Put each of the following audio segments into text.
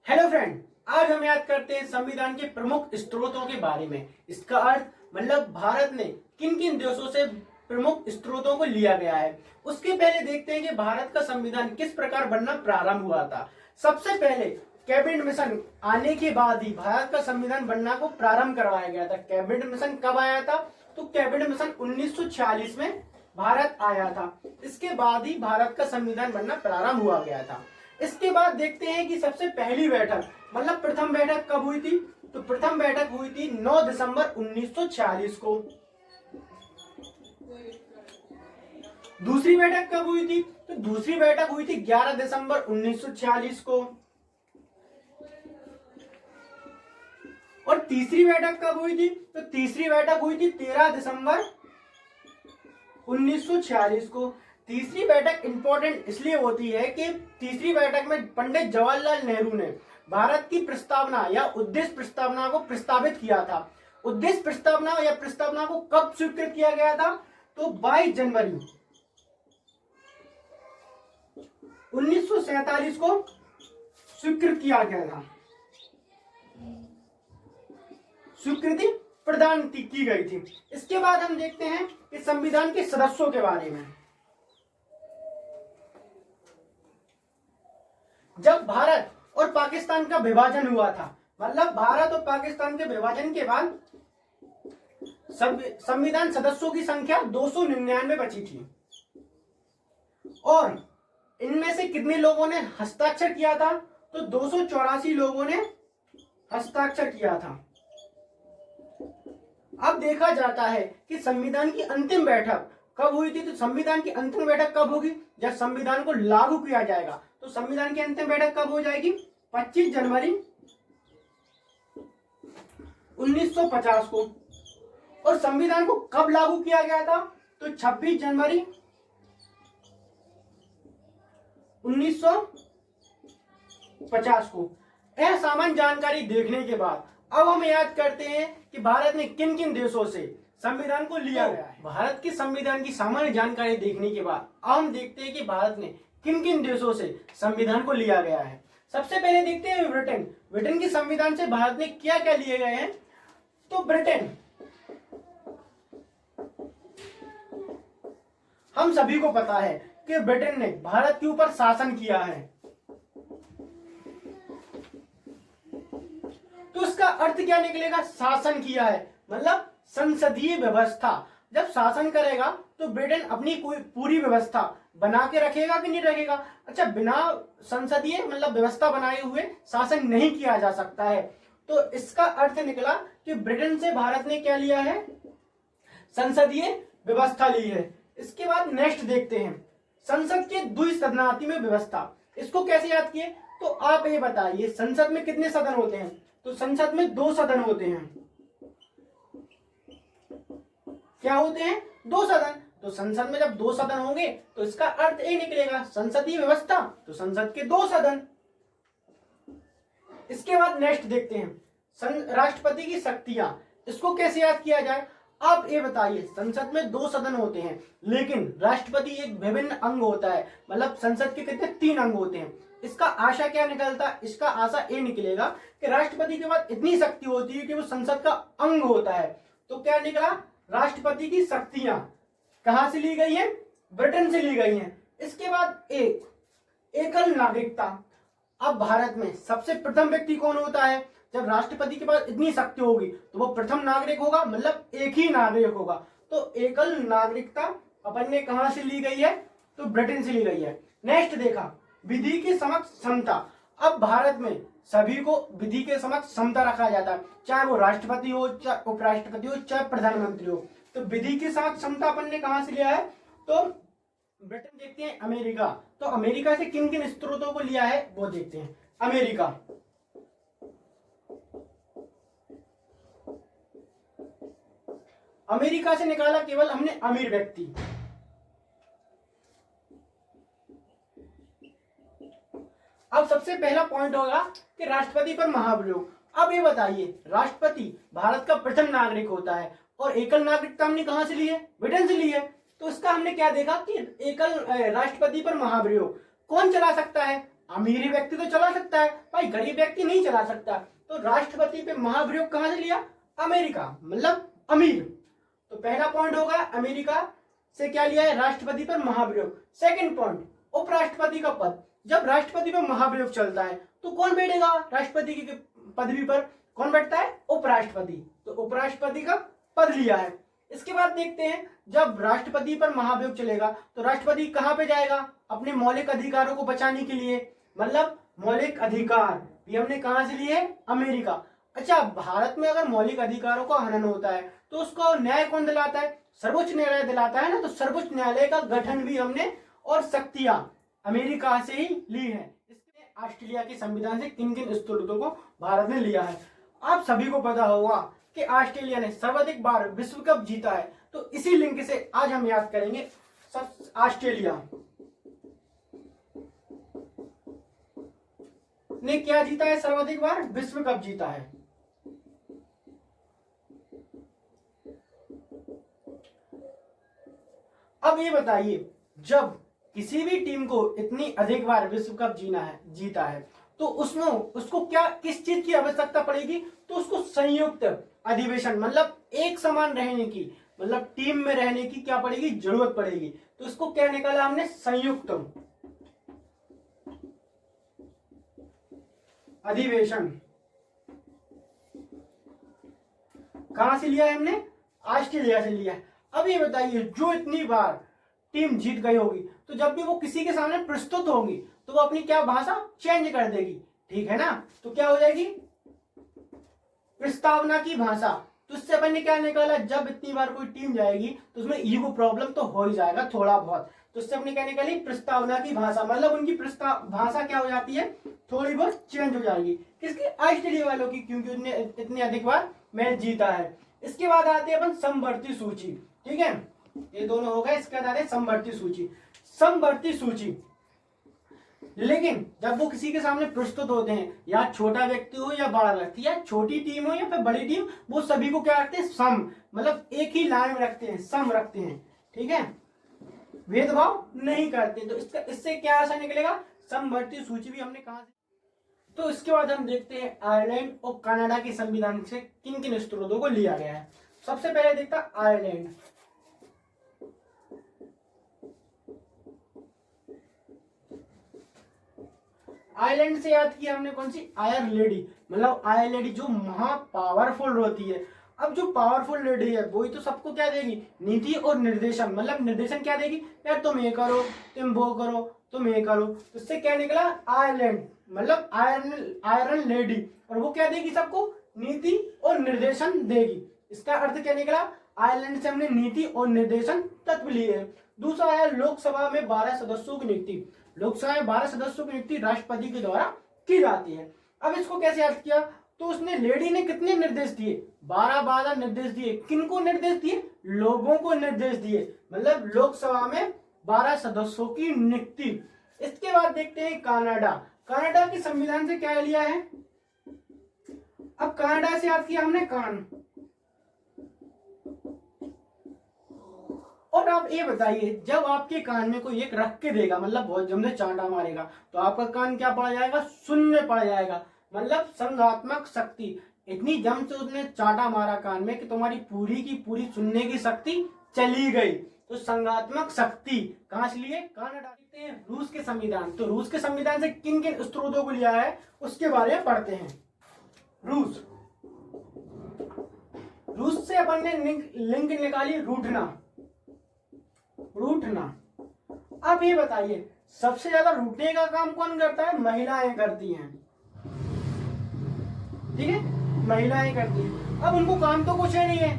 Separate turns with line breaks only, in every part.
Hello friend, आज हम याद करते हैं संविधान के प्रमुख स्रोतों के बारे में। इसका अर्थ मतलब भारत ने किन किन देशों से प्रमुख स्रोतों को लिया गया है। उसके पहले देखते हैं कि भारत का संविधान किस प्रकार बनना प्रारंभ हुआ था। सबसे पहले कैबिनेट मिशन आने के बाद ही भारत का संविधान बनना को प्रारंभ करवाया गया था। कैबिनेट मिशन कब आया था? तो कैबिनेट मिशन 1946 में भारत आया था। इसके बाद ही भारत का संविधान बनना प्रारंभ हुआ गया था। इसके बाद देखते हैं कि सबसे पहली बैठक मतलब प्रथम बैठक कब हुई थी? तो प्रथम बैठक हुई थी 9 दिसंबर 1946 को। दूसरी बैठक कब हुई थी? तो दूसरी बैठक हुई थी 11 दिसंबर 1946 को। और तीसरी बैठक कब हुई थी? तो तीसरी बैठक हुई थी 13 दिसंबर 1946 को। तीसरी बैठक इंपॉर्टेंट इसलिए होती है कि तीसरी बैठक में पंडित जवाहरलाल नेहरू ने भारत की प्रस्तावना या उद्देश्य प्रस्तावना को प्रस्तावित किया था। उद्देश्य प्रस्तावना या प्रस्तावना को कब स्वीकृत किया गया था? तो 22 जनवरी 1947 को स्वीकृत किया गया था। स्वीकृति प्रदान की गई थी। इसके बाद हम देखते हैं कि संविधान के सदस्यों के बारे में। जब भारत और पाकिस्तान का विभाजन हुआ था, मतलब भारत और पाकिस्तान के विभाजन के बाद संविधान सदस्यों की संख्या 299 बची थी। और इनमें से कितने लोगों ने हस्ताक्षर किया था? तो 284 लोगों ने हस्ताक्षर किया था। अब देखा जाता है कि संविधान की अंतिम बैठक कब हुई थी। तो संविधान की अंतिम बैठक कब होगी? जब संविधान को लागू किया जाएगा। तो संविधान की अंतिम बैठक कब हो जाएगी? 25 जनवरी 1950 को। और संविधान को कब लागू किया गया था? तो 26 जनवरी 1950 को। यह सामान्य जानकारी देखने के बाद अब हम याद करते हैं कि भारत ने किन किन देशों से संविधान को लिया गया है। भारत के संविधान की सामान्य जानकारी देखने के बाद अब हम देखते हैं कि भारत ने किन किन देशों से संविधान को लिया गया है। सबसे पहले देखते हैं ब्रिटेन। ब्रिटेन के संविधान से भारत ने क्या क्या लिए गए हैं? तो ब्रिटेन, हम सभी को पता है कि ब्रिटेन ने भारत के ऊपर शासन किया है। तो इसका अर्थ क्या निकलेगा? शासन किया है मतलब संसदीय व्यवस्था। जब शासन करेगा तो ब्रिटेन अपनी कोई पूरी व्यवस्था बना के रखेगा कि नहीं रखेगा? अच्छा, बिना संसदीय मतलब व्यवस्था बनाए हुए शासन नहीं किया जा सकता है। तो इसका अर्थ निकला कि ब्रिटेन से भारत ने क्या लिया है? संसदीय व्यवस्था ली है। इसके बाद नेक्स्ट देखते हैं संसद के द्विसदनात्मक व्यवस्था। इसको कैसे याद किए? तो आप ये बताइए, संसद में कितने सदन होते हैं? तो संसद में 2 सदन होते हैं। क्या होते हैं? 2 सदन। तो संसद में जब 2 सदन होंगे तो इसका अर्थ ये निकलेगा संसदीय व्यवस्था, तो संसद के 2 सदन। इसके बाद नेक्स्ट देखते हैं राष्ट्रपति की शक्तियां। इसको कैसे याद किया जाए? आप ये बताइए, संसद में 2 सदन होते हैं लेकिन राष्ट्रपति एक विभिन्न अंग होता है, मतलब संसद के कितने 3 अंग होते हैं। इसका आशा क्या निकलता है? इसका आशा ये निकलेगा कि राष्ट्रपति के पास इतनी शक्ति होती है कि वो संसद का अंग होता है। तो क्या निकला? राष्ट्रपति की शक्तियां कहां से ली गई हैं? ब्रिटेन से ली गई हैं। इसके बाद एकल नागरिकता। अब भारत में सबसे प्रथम व्यक्ति कौन होता है? जब राष्ट्रपति के पास इतनी शक्ति होगी तो वो प्रथम नागरिक होगा, मतलब एक ही नागरिक होगा। तो एकल नागरिकता अपन ने कहां से ली गई है? तो ब्रिटेन से ली गई है। नेक्स्ट देखा विधि के समक्ष समता। अब भारत में सभी को विधि के समक्ष समता रखा जाता है, चाहे वो राष्ट्रपति हो, चाहे उपराष्ट्रपति हो, चाहे प्रधानमंत्री हो। तो विधि के समक्ष समता अपन ने कहां से लिया है? तो ब्रिटेन। देखते हैं अमेरिका। तो अमेरिका से किन किन स्रोतों को लिया है वो देखते हैं। अमेरिका से निकाला केवल हमने अमीर व्यक्ति। अब सबसे पहला पॉइंट होगा कि राष्ट्रपति पर महाभियोग। अब ये बताइए, राष्ट्रपति भारत का प्रथम नागरिक होता है और एकल नागरिकता हमने कहां से ली है? ब्रिटेन से ली है। तो इसका हमने क्या देखा कि एकल राष्ट्रपति पर महाभियोग कौन चला सकता है? अमीर व्यक्ति तो चला सकता है भाई, गरीब व्यक्ति नहीं चला सकता। तो राष्ट्रपति पे महाभियोग कहां से लिया? अमेरिका, मतलब अमीर। तो पहला पॉइंट होगा अमेरिका से क्या लिया है? राष्ट्रपति पर महाभियोग। सेकंड पॉइंट, उपराष्ट्रपति का पद। जब राष्ट्रपति पर महाभियोग चलता है तो कौन बैठेगा राष्ट्रपति की पदवी पर? कौन बैठता है? उपराष्ट्रपति। तो उपराष्ट्रपति का पद लिया है। इसके बाद देखते हैं, जब राष्ट्रपति पर महाभियोग चलेगा तो राष्ट्रपति कहां पे जाएगा? अपने मौलिक अधिकारों को बचाने के लिए, मतलब मौलिक अधिकार ये हमने कहां से लिए? अमेरिका। अच्छा, भारत में अगर मौलिक अधिकारों का हनन होता है तो उसको न्याय कौन दिलाता है? सर्वोच्च न्यायालय दिलाता है ना। तो सर्वोच्च न्यायालय का गठन भी हमने और शक्तियां अमेरिका से ही ली है। इसने ऑस्ट्रेलिया के संविधान से किन किन स्तरों को भारत ने लिया है? आप सभी को पता होगा कि ऑस्ट्रेलिया ने सर्वाधिक बार विश्व कप जीता है। तो इसी लिंक से आज हम याद करेंगे ऑस्ट्रेलिया ने क्या जीता है? सर्वाधिक बार विश्व कप जीता है। अब ये बताइए, जब किसी भी टीम को इतनी अधिक बार विश्व कप जीता है तो उसमें उसको क्या किस चीज की आवश्यकता पड़ेगी? तो उसको संयुक्त अधिवेशन, मतलब एक समान रहने की, मतलब टीम में रहने की क्या पड़ेगी? जरूरत पड़ेगी। तो इसको क्या निकाला हमने? संयुक्त अधिवेशन। कहां से लिया है हमने? ऑस्ट्रेलिया से लिया है। अब ये बताइए, जो इतनी बार टीम जीत गई होगी तो जब भी वो किसी के सामने प्रस्तुत होगी तो वो अपनी क्या भाषा चेंज कर देगी, ठीक है ना। तो क्या हो जाएगी? प्रस्तावना की भाषा। तो इससे अपन ने क्या निकाला? जब इतनी बार कोई टीम जाएगी तो उसमें ईगो प्रॉब्लम तो हो ही जाएगा थोड़ा बहुत। तो इससे अपने क्या निकाली? प्रस्तावना की भाषा, मतलब उनकी प्रस्ताव भाषा क्या हो जाती है? थोड़ी बहुत चेंज हो जाएगी। किसकी? ऑस्ट्रेलिया वालों की, क्योंकि उन्होंने इतनी अधिक बार मैच जीता है। इसके बाद आते हैं अपन समवर्ती सूची, ठीक है, ये दोनों हो गए। इसके बाद आते हैं समवर्ती सूची। समवर्ती सूची, लेकिन जब वो किसी के सामने प्रस्तुत होते हैं, या छोटा व्यक्ति हो या बड़ा व्यक्ति, या छोटी टीम हो या फिर बड़ी टीम, वो सभी को क्या रखते हैं? सम, मतलब एक ही लाइन में रखते हैं, सम रखते हैं, ठीक है, भेदभाव नहीं करते। तो इससे क्या आशा निकलेगा? समवर्ती सूची भी हमने कहा से। तो इसके बाद हम देखते हैं आयरलैंड और कनाडा के संविधान से किन किन स्त्रोतों को लिया गया है। सबसे पहले देखता आयरलैंड। आयरलैंड से याद किया हमने कौन सी? आयर लेडी, मतलब आयर लेडी जो महा पावरफुल होती है। अब जो पावरफुल लेडी है वही तो सबको क्या देगी? नीति और निर्देशन, मतलब निर्देशन क्या देगी? यार तुम ये करो, तुम वो करो, तुम ये करो। तो इससे क्या निकला? आयरलैंड, मतलब आयरन लेडी, और वो क्या देगी? सबको नीति और निर्देशन देगी। इसका अर्थ क्या निकला? आयरलैंड से हमने नीति और निर्देशन तत्व लिए हैं। दूसरा है लोकसभा में 12 सदस्यों की नियुक्ति। लोकसभा में 12 सदस्यों की नियुक्ति राष्ट्रपति के द्वारा की जाती है। अब इसको कैसे याद किया? तो उसने लेडी ने कितने निर्देश दिए? 12 निर्देश दिए। किनको निर्देश दिए? लोगों को निर्देश दिए, मतलब लोकसभा में 12 सदस्यों की नियुक्ति। इसके बाद देखते हैं कनाडा। कनाडा के संविधान से क्या लिया है? अब कनाडा से याद किया हमने कान। और आप ये बताइए, जब आपके कान में कोई एक रख के देगा, मतलब बहुत जमने चांटा मारेगा, तो आपका कान क्या पड़ जाएगा? शून्य पड़ जाएगा, मतलब संघात्मक शक्ति। इतनी जम से उसने चांटा मारा कान में कि तुम्हारी पूरी की पूरी सुनने की शक्ति चली गई। तो संघात्मक शक्ति कहां से लिए? कनाडा। देखते हैं रूस के संविधान। तो रूस के संविधान से किन किन स्त्रोतों को लिया है उसके बारे में पढ़ते हैं। रूस से अपन ने लिंक निकाली रूठना। अब ये बताइए, सबसे ज्यादा रूठने का काम कौन करता है? महिलाएं करती हैं, ठीक है, महिलाएं करती हैं। अब उनको काम तो कुछ है नहीं है,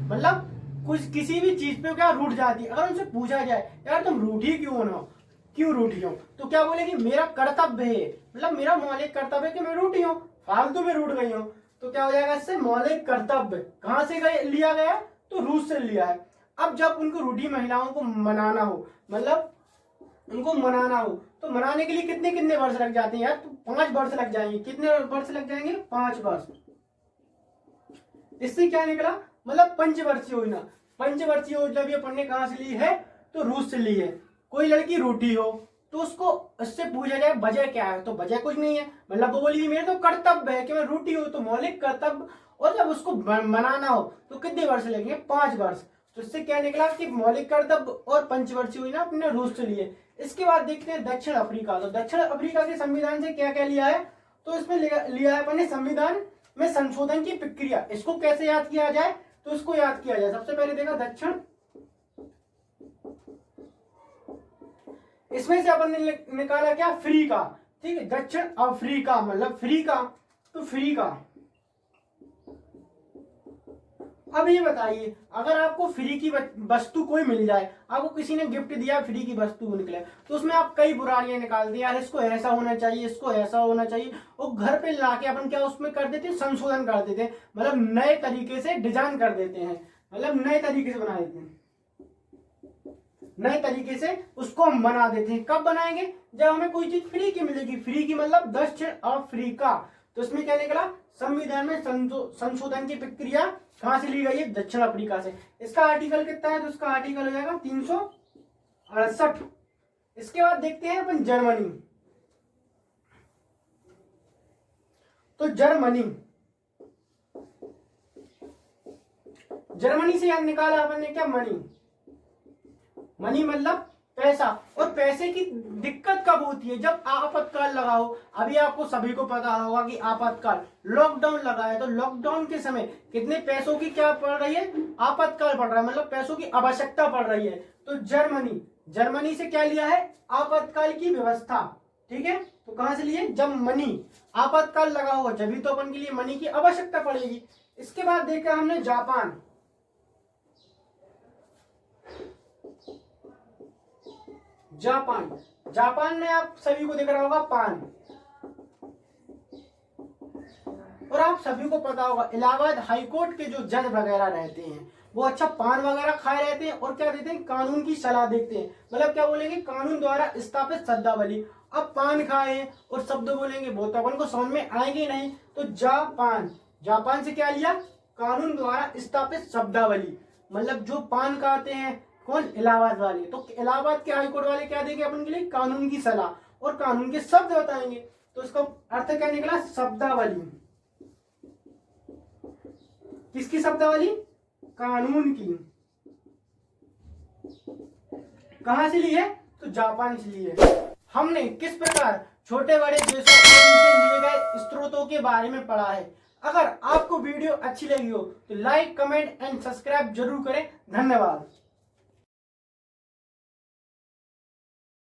मतलब कुछ किसी भी चीज पे क्या रूठ जाती है। अगर उनसे पूछा जाए यार तुम रूठी क्यों रूठी हो, तो क्या बोलेगी? मेरा कर्तव्य है, मतलब मेरा मौलिक कर्तव्य है कि मैं रूठी हूँ, फालतू में रूठ गई हूँ। तो क्या हो जाएगा इससे? मौलिक कर्तव्य। कहां से लिया गया? तो रूस से लिया है। अब जब उनको रूढ़ी महिलाओं को मनाना हो, मतलब उनको मनाना हो, तो मनाने के लिए कितने कितने वर्ष लग जाते हैं यार? तो 5 वर्ष लग जाएंगे। कितने वर्ष लग जाएंगे? 5 वर्ष। इससे क्या निकला? मतलब पंचवर्षीय योजना। पंचवर्षीय योजना भी अपन ने कहां से ली है? तो रूस से ली है। कोई लड़की रूठी हो तो उसको उससे पूछा जाए वजह क्या है, तो वजह कुछ नहीं है, मतलब वो बोली मेरे तो कर्तव्य है कि मैं रूठी हूँ, तो मौलिक कर्तव्य, और जब उसको मनाना हो तो कितने वर्ष लगेंगे, 5 वर्ष। तो इससे क्या निकला कि मौलिक कर्तव्य और पंचवर्षीय योजना अपने रूस से लिए। इसके बाद देखते हैं दक्षिण अफ्रीका। तो दक्षिण अफ्रीका के संविधान से क्या क्या लिया है, तो इसमें लिया है अपने संविधान में संशोधन की प्रक्रिया। इसको कैसे याद किया जाए, तो इसको याद किया जाए, सबसे पहले देखा दक्षिण, इसमें से अपन ने निकाला क्या, फ्री का, ठीक है, दक्षिण अफ्रीका मतलब फ्री का, तो फ्री का। अब ये बताइए, अगर आपको फ्री की वस्तु कोई मिल जाए, आपको किसी ने गिफ्ट दिया, फ्री की वस्तु निकले, तो उसमें आप कई बुराइयां निकाल दी, यार इसको ऐसा होना चाहिए, इसको ऐसा होना चाहिए, और घर पे लाके अपन क्या उसमें कर देते हैं, संशोधन कर देते हैं, मतलब नए तरीके से डिजाइन कर देते हैं, मतलब नए तरीके से बना देते हैं, नए तरीके से उसको हम बना देते हैं। कब बनाएंगे, जब हमें कोई चीज फ्री की मिलेगी, फ्री की मतलब दक्षिण अफ्रीका। तो इसमें क्या निकला, संविधान में संशोधन की प्रक्रिया कहां से ली गई है, दक्षिण अफ्रीका से। इसका आर्टिकल कितना है, तो इसका आर्टिकल हो जाएगा 368। इसके बाद देखते हैं अपन जर्मनी। तो जर्मनी से याद निकाला अपन ने क्या, मनी, मनी मतलब पैसा। और पैसे की दिक्कत कब होती है, जब आपातकाल लगा हो। अभी आपको सभी को पता होगा कि आपातकाल, लॉकडाउन लगा है, तो लॉकडाउन के समय कितने पैसों की क्या पड़ रही है, आपातकाल पड़ रहा है, मतलब पैसों की आवश्यकता पड़ रही है। तो जर्मनी से क्या लिया है, आपातकाल की व्यवस्था, ठीक है। तो कहां से लिए, जब मनी, आपातकाल लगा होगा जब तो अपन के लिए मनी की आवश्यकता पड़ेगी। इसके बाद देखा हमने जापान। जापान में आप सभी को दिख रहा होगा पान, और आप सभी को पता होगा इलाहाबाद हाईकोर्ट के जो जज वगैरह रहते हैं वो अच्छा पान वगैरह खाए रहते हैं, और क्या देते हैं, कानून की सलाह देते हैं, मतलब क्या बोलेंगे, कानून द्वारा स्थापित शब्दावली। अब पान खाए और शब्द बोलेंगे वो तो अपन को समझ में आएंगे नहीं। तो जापान से क्या लिया, कानून द्वारा स्थापित शब्दावली, मतलब जो पान खाते हैं कौन, इलाहाबाद वाले, तो इलाहाबाद के हाईकोर्ट वाले क्या देंगे अपन के लिए, कानून की सलाह और कानून के शब्द बताएंगे। तो इसका अर्थ क्या निकला, शब्दावली। किसकी शब्दावली, कानून की। कहां से ली है, तो जापान से ली है। हमने किस प्रकार छोटे बड़े देशों और उनसे लिए गए स्रोतों के बारे में पढ़ा है। अगर आपको वीडियो अच्छी लगी हो तो लाइक, कमेंट एंड सब्सक्राइब जरूर करें। धन्यवाद।